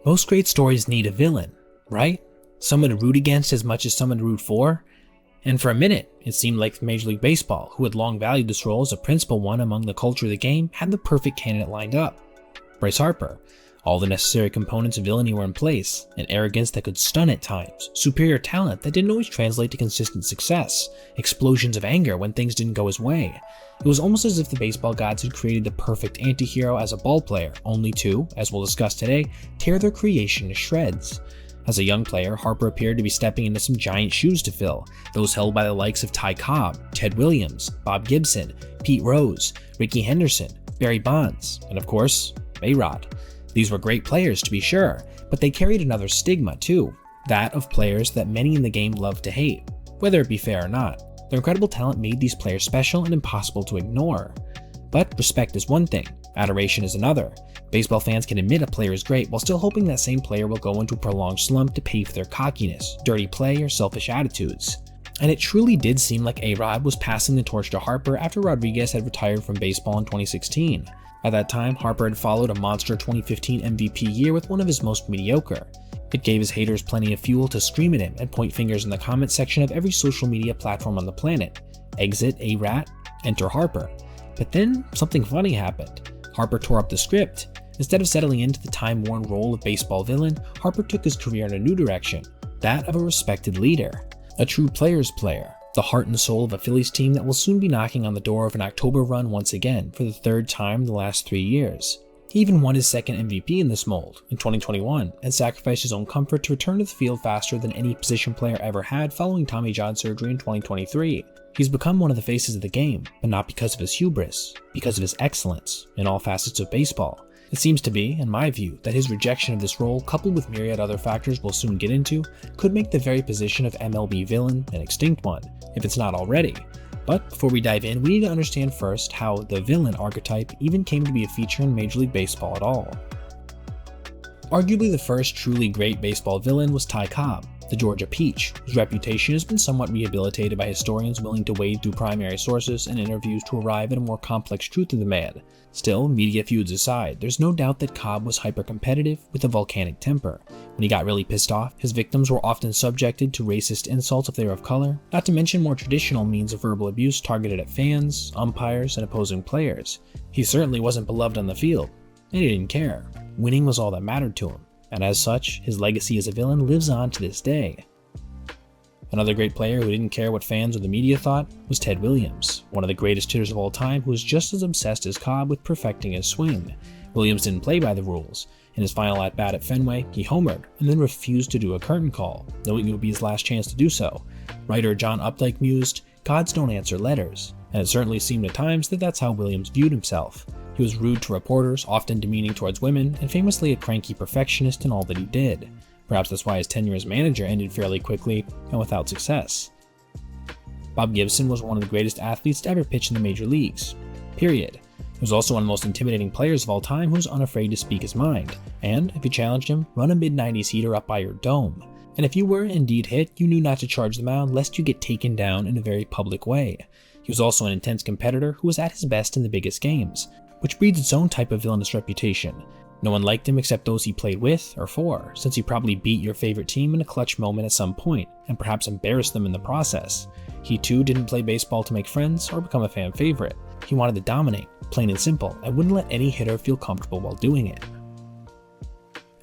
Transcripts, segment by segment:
Most great stories need a villain, right? Someone to root against as much as someone to root for. And for a minute, it seemed like Major League Baseball, who had long valued this role as a principal one among the culture of the game, had the perfect candidate lined up. Bryce Harper. All the necessary components of villainy were in place, an arrogance that could stun at times, superior talent that didn't always translate to consistent success, explosions of anger when things didn't go his way. It was almost as if the baseball gods had created the perfect anti-hero as a ball player, only to, as we'll discuss today, tear their creation to shreds. As a young player, Harper appeared to be stepping into some giant shoes to fill, those held by the likes of Ty Cobb, Ted Williams, Bob Gibson, Pete Rose, Rickey Henderson, Barry Bonds, and of course, A-Rod. These were great players to be sure, but they carried another stigma too, that of players that many in the game loved to hate, whether it be fair or not. Their incredible talent made these players special and impossible to ignore. But respect is one thing, adoration is another. Baseball fans can admit a player is great while still hoping that same player will go into a prolonged slump to pay for their cockiness, dirty play, or selfish attitudes. And it truly did seem like A-Rod was passing the torch to Harper after Rodriguez had retired from baseball in 2016. At that time, Harper had followed a monster 2015 MVP year with one of his most mediocre. It gave his haters plenty of fuel to scream at him and point fingers in the comment section of every social media platform on the planet. Exit A-Rat, enter Harper. But then, something funny happened. Harper tore up the script. Instead of settling into the time-worn role of baseball villain, Harper took his career in a new direction, that of a respected leader. A true player's player. The heart and soul of a Phillies team that will soon be knocking on the door of an October run once again for the third time in the last 3 years. He even won his second MVP in this mold, in 2021, and sacrificed his own comfort to return to the field faster than any position player ever had following Tommy John surgery in 2023. He's become one of the faces of the game, but not because of his hubris, because of his excellence in all facets of baseball. It seems to be, in my view, that his rejection of this role, coupled with myriad other factors we'll soon get into, could make the very position of MLB villain an extinct one, if it's not already. But before we dive in, we need to understand first how the villain archetype even came to be a feature in Major League Baseball at all. Arguably the first truly great baseball villain was Ty Cobb, the Georgia Peach, whose reputation has been somewhat rehabilitated by historians willing to wade through primary sources and interviews to arrive at a more complex truth of the man. Still, media feuds aside, there's no doubt that Cobb was hyper-competitive with a volcanic temper. When he got really pissed off, his victims were often subjected to racist insults if they were of color, not to mention more traditional means of verbal abuse targeted at fans, umpires, and opposing players. He certainly wasn't beloved on the field, and he didn't care. Winning was all that mattered to him, and as such, his legacy as a villain lives on to this day. Another great player who didn't care what fans or the media thought was Ted Williams, one of the greatest hitters of all time who was just as obsessed as Cobb with perfecting his swing. Williams didn't play by the rules. In his final at-bat at Fenway, he homered and then refused to do a curtain call, knowing it would be his last chance to do so. Writer John Updike mused, "Gods don't answer letters," and it certainly seemed at times that that's how Williams viewed himself. He was rude to reporters, often demeaning towards women, and famously a cranky perfectionist in all that he did. Perhaps that's why his tenure as manager ended fairly quickly and without success. Bob Gibson was one of the greatest athletes to ever pitch in the major leagues. Period. He was also one of the most intimidating players of all time who was unafraid to speak his mind, and, if you challenged him, run a mid-90s heater up by your dome. And if you were indeed hit, you knew not to charge the mound lest you get taken down in a very public way. He was also an intense competitor who was at his best in the biggest games, which breeds its own type of villainous reputation. No one liked him except those he played with or for, since he probably beat your favorite team in a clutch moment at some point, and perhaps embarrassed them in the process. He too didn't play baseball to make friends or become a fan favorite. He wanted to dominate, plain and simple, and wouldn't let any hitter feel comfortable while doing it.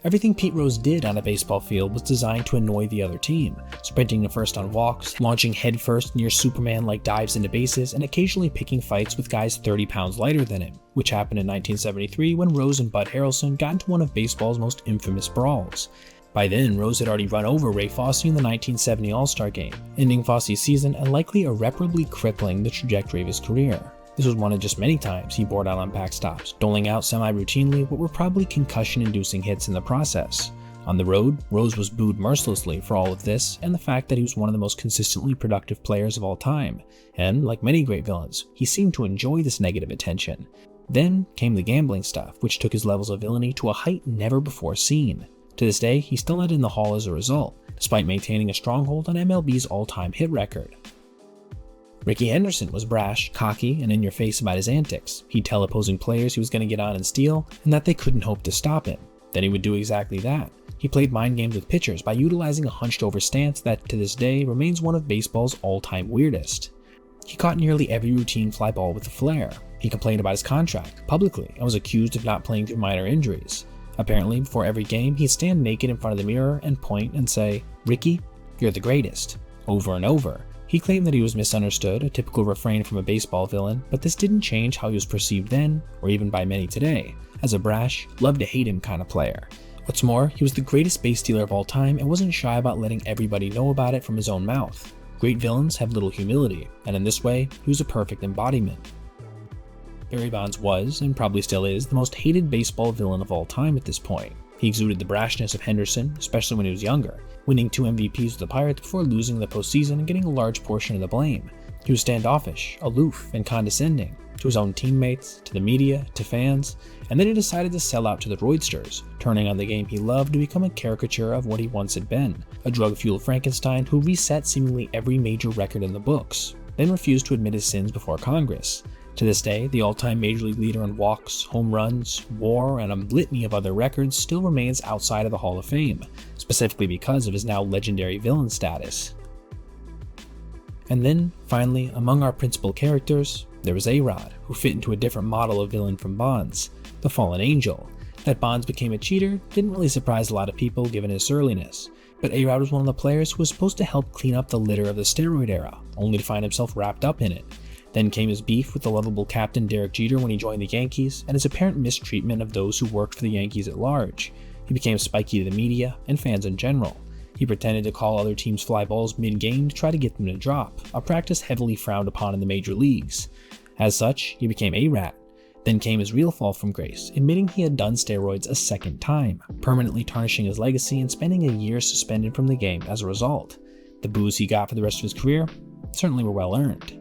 Everything Pete Rose did on a baseball field was designed to annoy the other team, sprinting to first on walks, launching headfirst near Superman-like dives into bases, and occasionally picking fights with guys 30 pounds lighter than him, which happened in 1973 when Rose and Bud Harrelson got into one of baseball's most infamous brawls. By then, Rose had already run over Ray Fosse in the 1970 All-Star Game, ending Fosse's season and likely irreparably crippling the trajectory of his career. This was one of just many times he bore down on backstops, doling out semi-routinely what were probably concussion-inducing hits in the process. On the road, Rose was booed mercilessly for all of this and the fact that he was one of the most consistently productive players of all time, and like many great villains, he seemed to enjoy this negative attention. Then came the gambling stuff, which took his levels of villainy to a height never before seen. To this day, he's still not in the Hall as a result, despite maintaining a stronghold on MLB's all-time hit record. Rickey Henderson was brash, cocky, and in your face about his antics. He'd tell opposing players he was going to get on and steal, and that they couldn't hope to stop him. Then he would do exactly that. He played mind games with pitchers by utilizing a hunched over stance that to this day remains one of baseball's all-time weirdest. He caught nearly every routine fly ball with a flare. He complained about his contract publicly and was accused of not playing through minor injuries. Apparently, before every game, he'd stand naked in front of the mirror and point and say, "Ricky, you're the greatest," over and over. He claimed that he was misunderstood, a typical refrain from a baseball villain, but this didn't change how he was perceived then, or even by many today, as a brash, love-to-hate-him kind of player. What's more, he was the greatest base stealer of all time and wasn't shy about letting everybody know about it from his own mouth. Great villains have little humility, and in this way, he was a perfect embodiment. Barry Bonds was, and probably still is, the most hated baseball villain of all time at this point. He exuded the brashness of Henderson, especially when he was younger, winning 2 MVPs with the Pirates before losing the postseason and getting a large portion of the blame. He was standoffish, aloof, and condescending, to his own teammates, to the media, to fans, and then he decided to sell out to the Roidsters, turning on the game he loved to become a caricature of what he once had been, a drug-fueled Frankenstein who reset seemingly every major record in the books, then refused to admit his sins before Congress. To this day, the all-time major league leader in walks, home runs, WAR, and a litany of other records still remains outside of the Hall of Fame, specifically because of his now legendary villain status. And then, finally, among our principal characters, there was A-Rod, who fit into a different model of villain from Bonds, the fallen angel. That Bonds became a cheater didn't really surprise a lot of people given his surliness, but A-Rod was one of the players who was supposed to help clean up the litter of the steroid era, only to find himself wrapped up in it. Then came his beef with the lovable captain Derek Jeter when he joined the Yankees, and his apparent mistreatment of those who worked for the Yankees at large. He became spiky to the media and fans in general. He pretended to call other teams fly balls mid-game to try to get them to drop, a practice heavily frowned upon in the major leagues. As such, he became A-Rat. Then came his real fall from grace, admitting he had done steroids a second time, permanently tarnishing his legacy and spending a year suspended from the game as a result. The boos he got for the rest of his career certainly were well earned.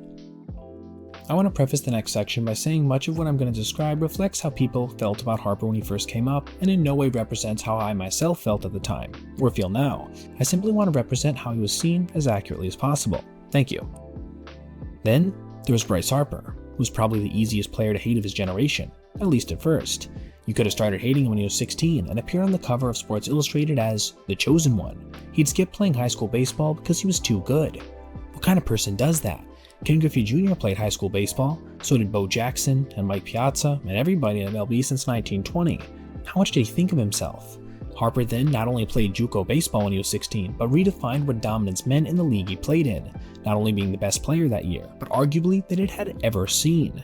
I want to preface the next section by saying much of what I'm going to describe reflects how people felt about Harper when he first came up, and in no way represents how I myself felt at the time, or feel now. I simply want to represent how he was seen as accurately as possible. Thank you. Then, there was Bryce Harper, who was probably the easiest player to hate of his generation, at least at first. You could have started hating him when he was 16 and appeared on the cover of Sports Illustrated as the chosen one. He'd skipped playing high school baseball because he was too good. What kind of person does that? Ken Griffey Jr. played high school baseball, so did Bo Jackson and Mike Piazza and everybody in MLB since 1920. How much did he think of himself? Harper then not only played JUCO baseball when he was 16, but redefined what dominance meant in the league he played in, not only being the best player that year, but arguably that it had ever seen.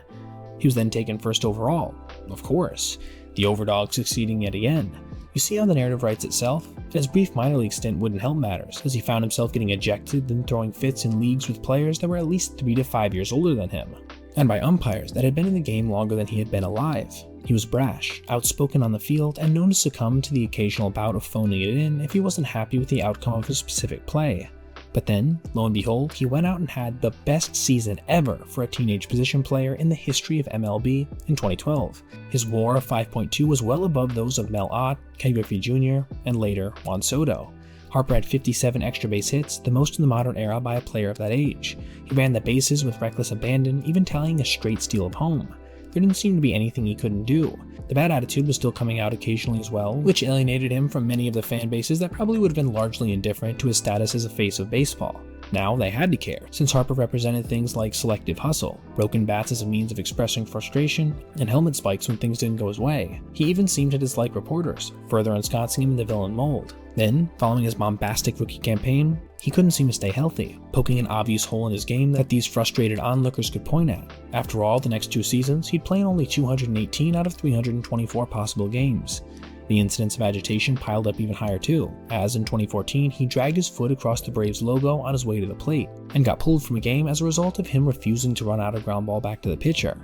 He was then taken first overall, of course, the overdog succeeding yet again. You see how the narrative writes itself? His brief minor league stint wouldn't help matters, as he found himself getting ejected and throwing fits in leagues with players that were at least 3 to 5 years older than him, and by umpires that had been in the game longer than he had been alive. He was brash, outspoken on the field, and known to succumb to the occasional bout of phoning it in if he wasn't happy with the outcome of a specific play. But then, lo and behold, he went out and had the best season ever for a teenage position player in the history of MLB in 2012. His WAR of 5.2 was well above those of Mel Ott, Ken Griffey Jr., and later Juan Soto. Harper had 57 extra base hits, the most in the modern era by a player of that age. He ran the bases with reckless abandon, even tallying a straight steal of home. There didn't seem to be anything he couldn't do. The bad attitude was still coming out occasionally as well, which alienated him from many of the fan bases that probably would have been largely indifferent to his status as a face of baseball. Now they had to care, since Harper represented things like selective hustle, broken bats as a means of expressing frustration, and helmet spikes when things didn't go his way. He even seemed to dislike reporters, further ensconcing him in the villain mold. Then, following his bombastic rookie campaign, he couldn't seem to stay healthy, poking an obvious hole in his game that these frustrated onlookers could point at. After all, the next 2 seasons, he'd play in only 218 out of 324 possible games. The incidents of agitation piled up even higher too, as in 2014 he dragged his foot across the Braves logo on his way to the plate, and got pulled from a game as a result of him refusing to run out a ground ball back to the pitcher.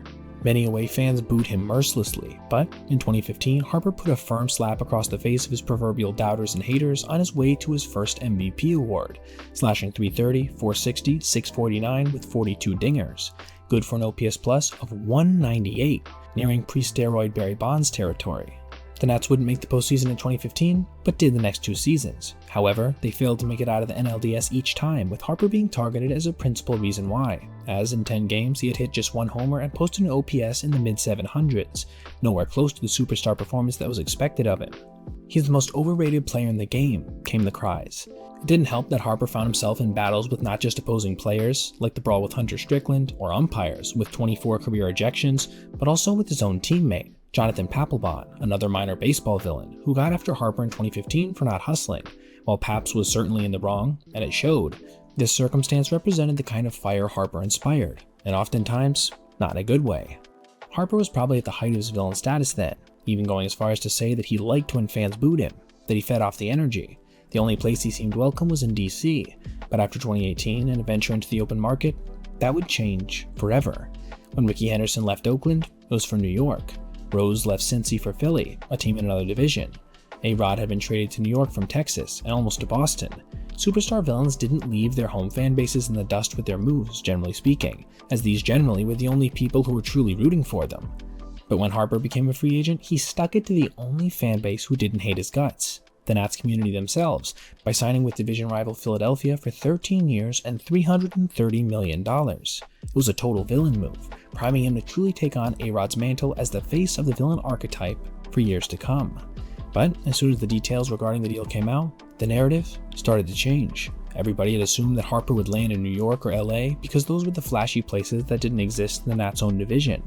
Many away fans booed him mercilessly, but in 2015 Harper put a firm slap across the face of his proverbial doubters and haters on his way to his first MVP award, slashing .330, .460, .649 with 42 dingers, good for an OPS plus of 198, nearing pre-steroid Barry Bonds territory. The Nats wouldn't make the postseason in 2015, but did the next 2 seasons. However, they failed to make it out of the NLDS each time, with Harper being targeted as a principal reason why, as in 10 games he had hit just 1 homer and posted an OPS in the mid-700s, nowhere close to the superstar performance that was expected of him. "He's the most overrated player in the game," came the cries. It didn't help that Harper found himself in battles with not just opposing players, like the brawl with Hunter Strickland, or umpires with 24 career ejections, but also with his own teammate, Jonathan Papelbon, another minor baseball villain, who got after Harper in 2015 for not hustling. While Paps was certainly in the wrong, and it showed, this circumstance represented the kind of fire Harper inspired, and oftentimes, not in a good way. Harper was probably at the height of his villain status then, even going as far as to say that he liked when fans booed him, that he fed off the energy. The only place he seemed welcome was in DC, but after 2018 and a venture into the open market, that would change forever. When Rickey Henderson left Oakland, it was for New York. Rose left Cincy for Philly, a team in another division. A-Rod had been traded to New York from Texas and almost to Boston. Superstar villains didn't leave their home fan bases in the dust with their moves, generally speaking, as these generally were the only people who were truly rooting for them. But when Harper became a free agent, he stuck it to the only fan base who didn't hate his guts, the Nats community themselves, by signing with division rival Philadelphia for 13 years and $330 million. It was a total villain move, priming him to truly take on A-Rod's mantle as the face of the villain archetype for years to come. But as soon as the details regarding the deal came out, the narrative started to change. Everybody had assumed that Harper would land in New York or LA because those were the flashy places that didn't exist in the Nats' own division.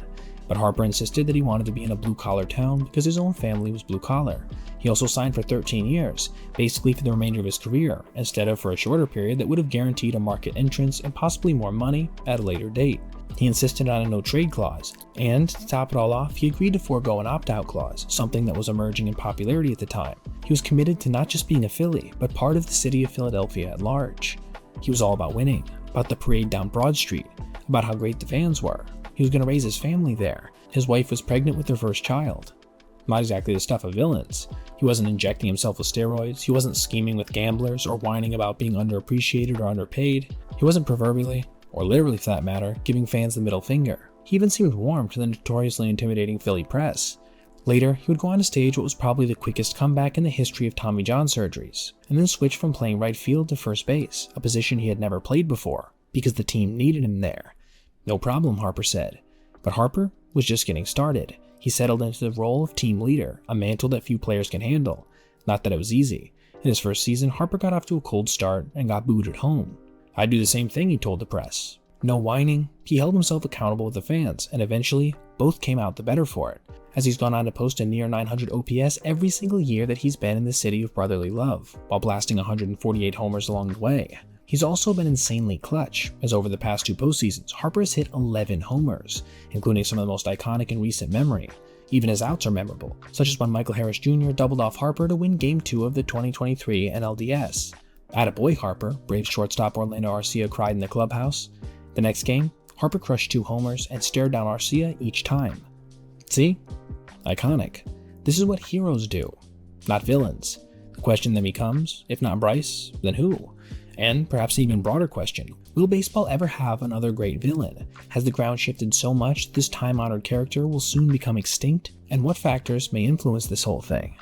But Harper insisted that he wanted to be in a blue-collar town because his own family was blue-collar. He also signed for 13 years, basically for the remainder of his career, instead of for a shorter period that would have guaranteed a market entrance and possibly more money at a later date. He insisted on a no-trade clause, and to top it all off, he agreed to forego an opt-out clause, something that was emerging in popularity at the time. He was committed to not just being a Philly, but part of the city of Philadelphia at large. He was all about winning, about the parade down Broad Street, about how great the fans were. He was going to raise his family there. His wife was pregnant with their first child. Not exactly the stuff of villains. He wasn't injecting himself with steroids, he wasn't scheming with gamblers or whining about being underappreciated or underpaid. He wasn't proverbially, or literally for that matter, giving fans the middle finger. He even seemed warm to the notoriously intimidating Philly press. Later, he would go on to stage what was probably the quickest comeback in the history of Tommy John surgeries, and then switch from playing right field to first base, a position he had never played before, because the team needed him there. No problem, Harper said. But Harper was just getting started. He settled into the role of team leader, a mantle that few players can handle. Not that it was easy. In his first season, Harper got off to a cold start and got booed at home. "I'd do the same thing," he told the press. No whining, he held himself accountable with the fans, and eventually, both came out the better for it, as he's gone on to post a near 900 OPS every single year that he's been in the city of brotherly love, while blasting 148 homers along the way. He's also been insanely clutch, as over the past 2 postseasons, Harper has hit 11 homers, including some of the most iconic in recent memory. Even his outs are memorable, such as when Michael Harris Jr. doubled off Harper to win Game 2 of the 2023 NLDS. "Attaboy, Harper," Braves shortstop Orlando Arcia cried in the clubhouse. The next game, Harper crushed 2 homers and stared down Arcia each time. See? Iconic. This is what heroes do, not villains. The question then becomes, if not Bryce, then who? And perhaps an even broader question, will baseball ever have another great villain? Has the ground shifted so much this time-honored character will soon become extinct? And what factors may influence this whole thing?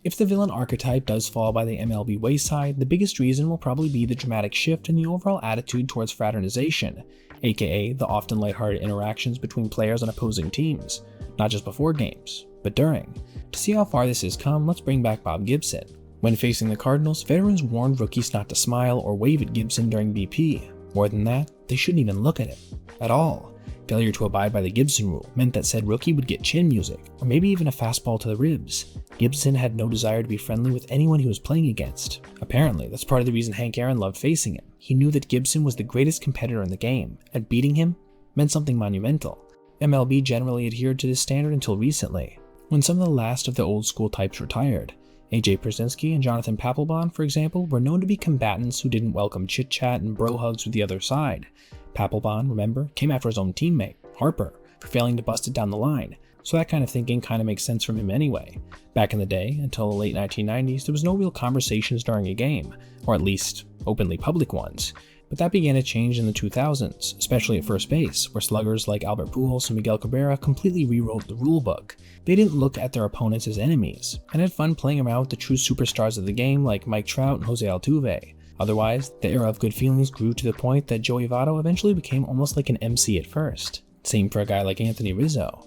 If the villain archetype does fall by the MLB wayside, the biggest reason will probably be the dramatic shift in the overall attitude towards fraternization, aka the often lighthearted interactions between players on opposing teams, not just before games, but during. To see how far this has come, let's bring back Bob Gibson. When facing the Cardinals, veterans warned rookies not to smile or wave at Gibson during BP. More than that, they shouldn't even look at him. At all. Failure to abide by the Gibson rule meant that said rookie would get chin music, or maybe even a fastball to the ribs. Gibson had no desire to be friendly with anyone he was playing against. Apparently, that's part of the reason Hank Aaron loved facing him. He knew that Gibson was the greatest competitor in the game, and beating him meant something monumental. MLB generally adhered to this standard until recently, when some of the last of the old school types retired. AJ Pierzynski and Jonathan Papelbon, for example, were known to be combatants who didn't welcome chit-chat and bro hugs with the other side. Papelbon, remember, came after his own teammate, Harper, for failing to bust it down the line, so that kind of thinking kind of makes sense from him anyway. Back in the day, until the late 1990s, there was no real conversations during a game, or at least openly public ones. but that began to change in the 2000s, especially at first base, where sluggers like Albert Pujols and Miguel Cabrera completely rewrote the rulebook. They didn't look at their opponents as enemies, and had fun playing around with the true superstars of the game like Mike Trout and Jose Altuve. Otherwise, the era of good feelings grew to the point that Joey Votto eventually became almost like an MC at first. Same for a guy like Anthony Rizzo.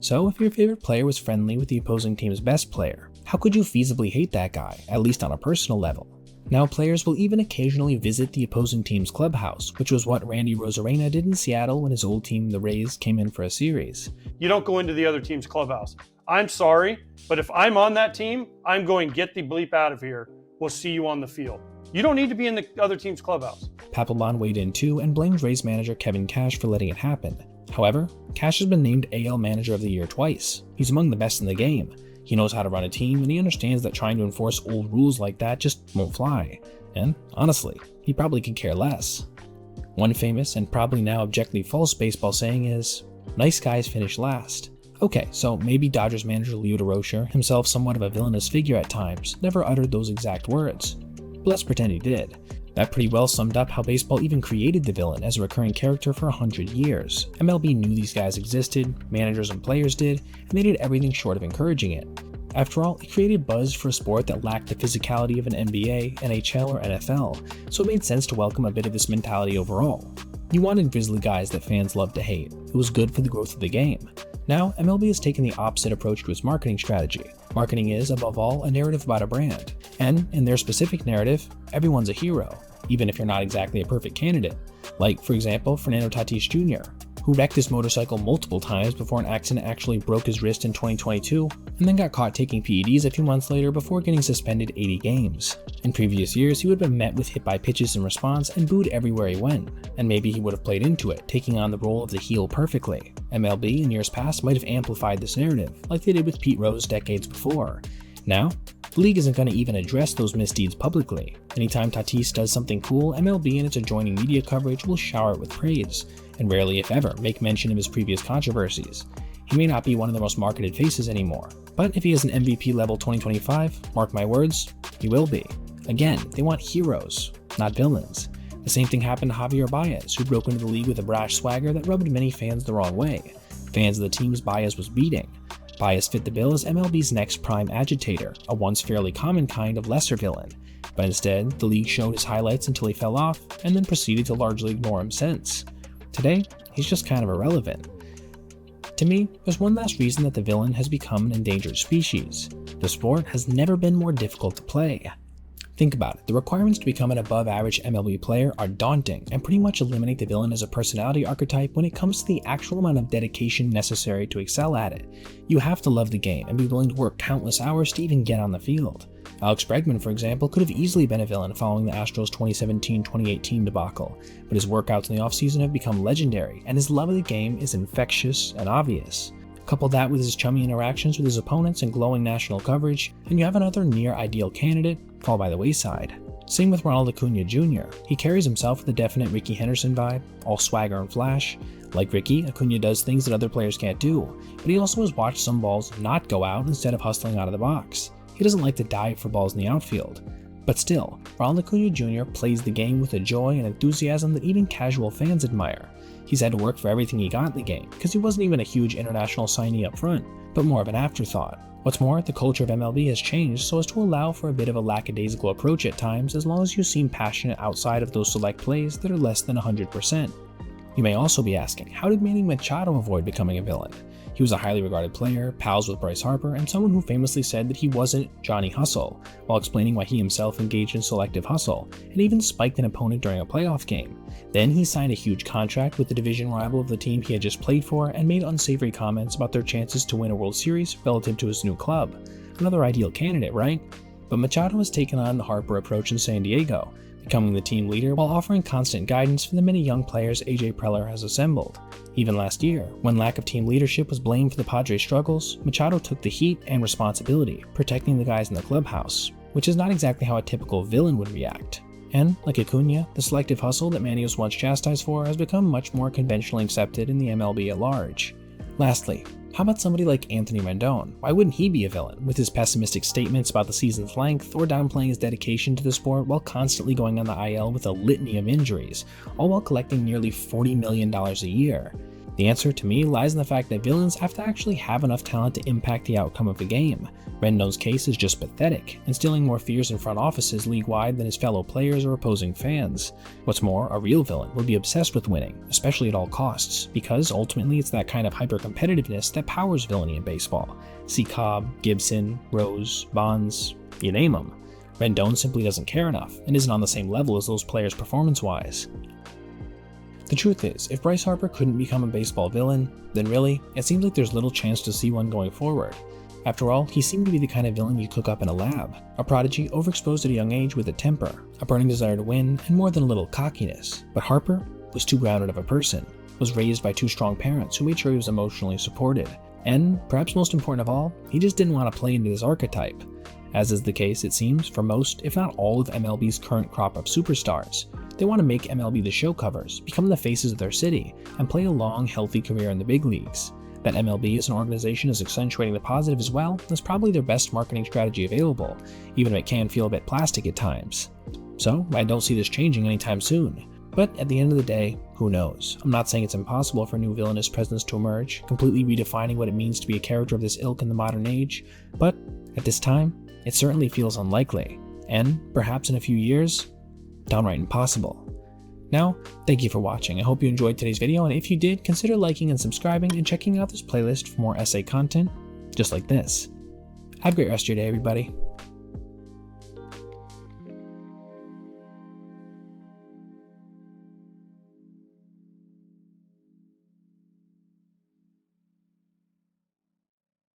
So if your favorite player was friendly with the opposing team's best player, how could you feasibly hate that guy, at least on a personal level? Now players will even occasionally visit the opposing team's clubhouse, which was what Randy Rosarena did in Seattle when his old team, the Rays, came in for a series. You don't go into the other team's clubhouse. I'm sorry, but if I'm on that team, I'm going, get the bleep out of here. We'll see you on the field. You don't need to be in the other team's clubhouse. Papelbon weighed in too and blamed Rays manager Kevin Cash for letting it happen. However, Cash has been named AL Manager of the Year twice. He's among the best in the game. He knows how to run a team, and he understands that trying to enforce old rules like that just won't fly. And, honestly, he probably could care less. One famous and probably now objectively false baseball saying is, "Nice guys finish last." Okay, so maybe Dodgers manager Leo DeRocher, himself somewhat of a villainous figure at times, never uttered those exact words. But let's pretend he did. That pretty well summed up how baseball even created the villain as a recurring character for 100 years. MLB knew these guys existed, managers and players did, and they did everything short of encouraging it. After all, it created buzz for a sport that lacked the physicality of an NBA, NHL, or NFL, so it made sense to welcome a bit of this mentality overall. You wanted grizzly guys that fans loved to hate. It was good for the growth of the game. Now, MLB has taken the opposite approach to its marketing strategy. Marketing is, above all, a narrative about a brand. And, in their specific narrative, everyone's a hero, even if you're not exactly a perfect candidate. Like, for example, Fernando Tatis Jr., who wrecked his motorcycle multiple times before an accident actually broke his wrist in 2022, and then got caught taking PEDs a few months later before getting suspended 80 games. In previous years, he would have been met with hit by pitches in response and booed everywhere he went, and maybe he would have played into it, taking on the role of the heel perfectly. MLB in years past might have amplified this narrative, like they did with Pete Rose decades before. Now, the league isn't going to even address those misdeeds publicly. Anytime Tatis does something cool, MLB and its adjoining media coverage will shower it with praise, and rarely if ever make mention of his previous controversies. He may not be one of the most marketed faces anymore, but if he is an MVP level 2025, mark my words, he will be. Again, they want heroes, not villains. The same thing happened to Javier Baez, who broke into the league with a brash swagger that rubbed many fans the wrong way. Fans of the teams Baez was beating. Baez fit the bill as MLB's next prime agitator, a once fairly common kind of lesser villain. But instead, the league showed his highlights until he fell off, and then proceeded to largely ignore him since. Today, he's just kind of irrelevant. To me, there's one last reason that the villain has become an endangered species. The sport has never been more difficult to play. Think about it, the requirements to become an above-average MLB player are daunting and pretty much eliminate the villain as a personality archetype when it comes to the actual amount of dedication necessary to excel at it. You have to love the game and be willing to work countless hours to even get on the field. Alex Bregman, for example, could have easily been a villain following the Astros' 2017-2018 debacle, but his workouts in the offseason have become legendary, and his love of the game is infectious and obvious. Couple that with his chummy interactions with his opponents and glowing national coverage, and you have another near-ideal candidate fall by the wayside. Same with Ronald Acuna Jr. He carries himself with a definite Ricky Henderson vibe, all swagger and flash. Like Ricky, Acuna does things that other players can't do, but he also has watched some balls not go out instead of hustling out of the box. He doesn't like to dive for balls in the outfield. But still, Ronald Acuna Jr. plays the game with a joy and enthusiasm that even casual fans admire. He's had to work for everything he got in the game, because he wasn't even a huge international signee up front, but more of an afterthought. What's more, the culture of MLB has changed so as to allow for a bit of a lackadaisical approach at times as long as you seem passionate outside of those select plays that are less than 100%. You may also be asking, how did Manny Machado avoid becoming a villain? He was a highly regarded player, pals with Bryce Harper, and someone who famously said that he wasn't Johnny Hustle, while explaining why he himself engaged in selective hustle, and even spiked an opponent during a playoff game. Then he signed a huge contract with the division rival of the team he had just played for and made unsavory comments about their chances to win a World Series relative to his new club. Another ideal candidate, right? But Machado has taken on the Harper approach in San Diego, becoming the team leader while offering constant guidance for the many young players AJ Preller has assembled. Even last year, when lack of team leadership was blamed for the Padres' struggles, Machado took the heat and responsibility, protecting the guys in the clubhouse, which is not exactly how a typical villain would react. And, like Acuna, the selective hustle that Manny was once chastised for has become much more conventionally accepted in the MLB at large. Lastly, How about somebody like Anthony Rendon? Why wouldn't he be a villain, with his pessimistic statements about the season's length or downplaying his dedication to the sport while constantly going on the IL with a litany of injuries, all while collecting nearly $40 million a year? The answer to me lies in the fact that villains have to actually have enough talent to impact the outcome of the game. Rendon's case is just pathetic, instilling more fears in front offices league-wide than his fellow players or opposing fans. What's more, a real villain would be obsessed with winning, especially at all costs, because ultimately it's that kind of hyper-competitiveness that powers villainy in baseball. See Cobb, Gibson, Rose, Bonds, you name them. Rendon simply doesn't care enough, and isn't on the same level as those players performance-wise. The truth is, if Bryce Harper couldn't become a baseball villain, then really, it seems like there's little chance to see one going forward. After all, he seemed to be the kind of villain you'd cook up in a lab, a prodigy overexposed at a young age with a temper, a burning desire to win, and more than a little cockiness. But Harper was too grounded of a person, was raised by two strong parents who made sure he was emotionally supported, and, perhaps most important of all, he just didn't want to play into this archetype. As is the case, it seems, for most, if not all of MLB's current crop of superstars. They want to make MLB the show covers, become the faces of their city, and play a long, healthy career in the big leagues. That MLB as an organization is accentuating the positive as well is probably their best marketing strategy available, even if it can feel a bit plastic at times. So, I don't see this changing anytime soon. But at the end of the day, who knows? I'm not saying it's impossible for a new villainous presence to emerge, completely redefining what it means to be a character of this ilk in the modern age, but at this time, it certainly feels unlikely, and perhaps in a few years, downright impossible. Now, thank you for watching. I hope you enjoyed today's video, and if you did, consider liking and subscribing and checking out this playlist for more essay content just like this. Have a great rest of your day, everybody.